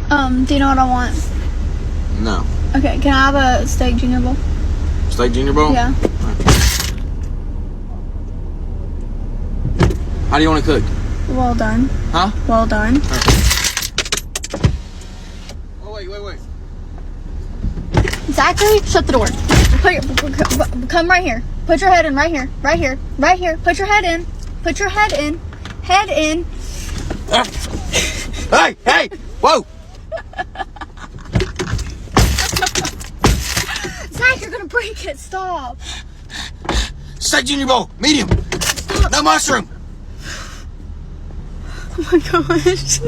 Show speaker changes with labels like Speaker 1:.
Speaker 1: Do you know what I want?
Speaker 2: No.
Speaker 1: Okay, can I have a steak junior bowl?
Speaker 2: Steak junior bowl?
Speaker 1: Yeah.
Speaker 2: How do you want it cooked?
Speaker 1: Well done.
Speaker 2: Huh?
Speaker 1: Well done.
Speaker 2: Oh, wait.
Speaker 1: Zachary, shut the door. Come right here. Put your head in right here. Right here. Right here. Put your head in. Put your head in. Head in.
Speaker 2: Hey! Whoa!
Speaker 1: Zach, you're gonna break it. Stop.
Speaker 2: Steak junior bowl, medium.
Speaker 1: Stop.
Speaker 2: No mushroom.
Speaker 1: Oh my gosh.